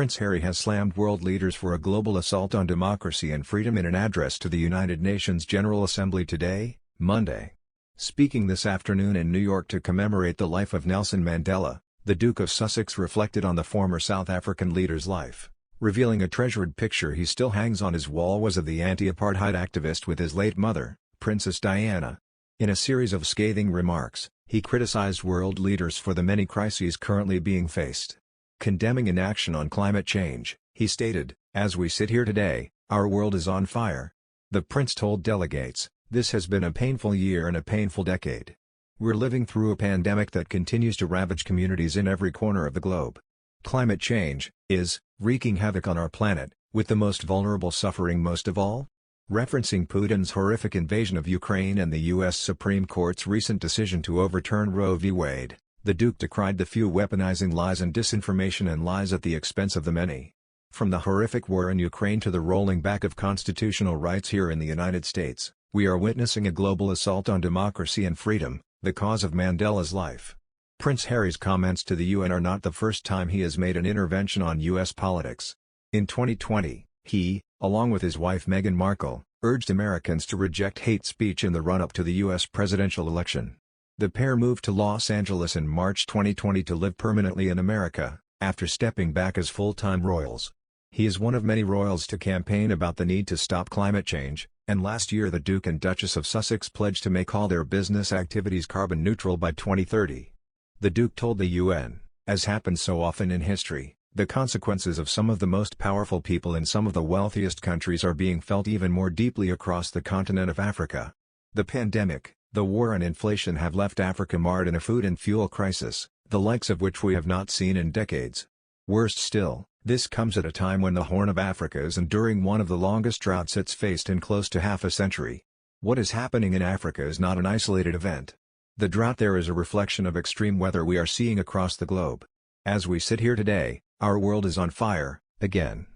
Prince Harry has slammed world leaders for a global assault on democracy and freedom in an address to the United Nations General Assembly today, Monday. Speaking this afternoon in New York to commemorate the life of Nelson Mandela, the Duke of Sussex reflected on the former South African leader's life, revealing a treasured picture he still hangs on his wall was of the anti-apartheid activist with his late mother, Princess Diana. In a series of scathing remarks, he criticized world leaders for the many crises currently being faced. Condemning inaction on climate change, he stated, "As we sit here today, our world is on fire." The prince told delegates, "This has been a painful year and a painful decade. We're living through a pandemic that continues to ravage communities in every corner of the globe. Climate change is wreaking havoc on our planet, with the most vulnerable suffering most of all." Referencing Putin's horrific invasion of Ukraine and the U.S. Supreme Court's recent decision to overturn Roe v. Wade, the Duke decried the few weaponizing lies and disinformation and lies at the expense of the many. From the horrific war in Ukraine to the rolling back of constitutional rights here in the United States, we are witnessing a global assault on democracy and freedom, the cause of Mandela's life. Prince Harry's comments to the UN are not the first time he has made an intervention on U.S. politics. In 2020, he, along with his wife Meghan Markle, urged Americans to reject hate speech in the run-up to the U.S. presidential election. The pair moved to Los Angeles in March 2020 to live permanently in America, after stepping back as full-time royals. He is one of many royals to campaign about the need to stop climate change, and last year the Duke and Duchess of Sussex pledged to make all their business activities carbon neutral by 2030. The Duke told the UN, as happens so often in history, the consequences of some of the most powerful people in some of the wealthiest countries are being felt even more deeply across the continent of Africa. The pandemic, the war and inflation have left Africa marred in a food and fuel crisis, the likes of which we have not seen in decades. Worst still, this comes at a time when the Horn of Africa is enduring one of the longest droughts it's faced in close to half a century. What is happening in Africa is not an isolated event. The drought there is a reflection of extreme weather we are seeing across the globe. As we sit here today, our world is on fire, again.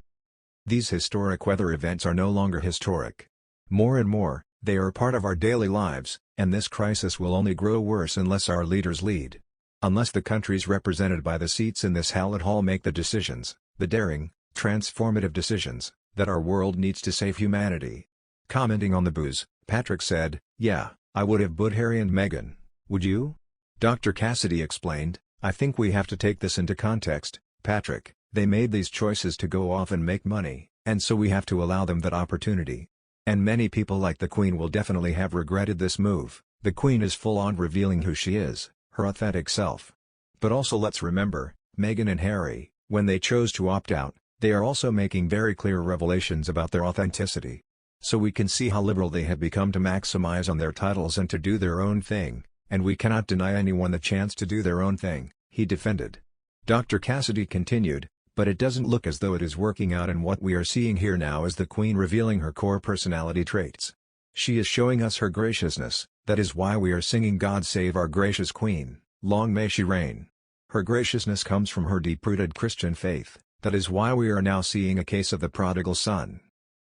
These historic weather events are no longer historic. More and more, they are part of our daily lives, and this crisis will only grow worse unless our leaders lead. Unless the countries represented by the seats in this hallowed hall make the decisions, the daring, transformative decisions, that our world needs to save humanity. Commenting on the boos, Patrick said, "Yeah, I would have booed Harry and Meghan. Would you?" Dr. Cassidy explained, "I think we have to take this into context, Patrick. They made these choices to go off and make money, and so we have to allow them that opportunity. And many people like the Queen will definitely have regretted this move. The Queen is full on revealing who she is, her authentic self. But also let's remember, Meghan and Harry, when they chose to opt out, they are also making very clear revelations about their authenticity. So we can see how liberal they have become to maximize on their titles and to do their own thing, and we cannot deny anyone the chance to do their own thing," he defended. Dr. Cassidy continued, "But it doesn't look as though it is working out, and what we are seeing here now is the Queen revealing her core personality traits. She is showing us her graciousness. That is why we are singing 'God Save Our Gracious Queen, Long May She Reign.' Her graciousness comes from her deep-rooted Christian faith. That is why we are now seeing a case of the prodigal son."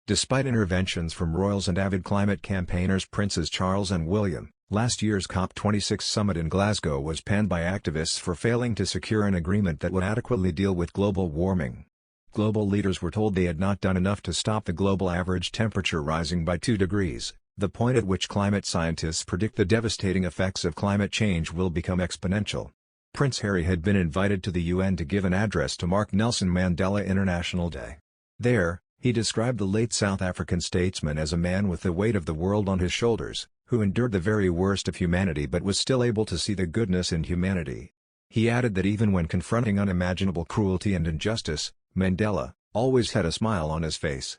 Despite interventions from royals and avid climate campaigners Princes Charles and William, last year's COP26 summit in Glasgow was panned by activists for failing to secure an agreement that would adequately deal with global warming. Global leaders were told they had not done enough to stop the global average temperature rising by 2 degrees, the point at which climate scientists predict the devastating effects of climate change will become exponential. Prince Harry had been invited to the UN to give an address to mark Nelson Mandela International Day. There, he described the late South African statesman as a man with the weight of the world on his shoulders, who endured the very worst of humanity but was still able to see the goodness in humanity. He added that even when confronting unimaginable cruelty and injustice, Mandela always had a smile on his face.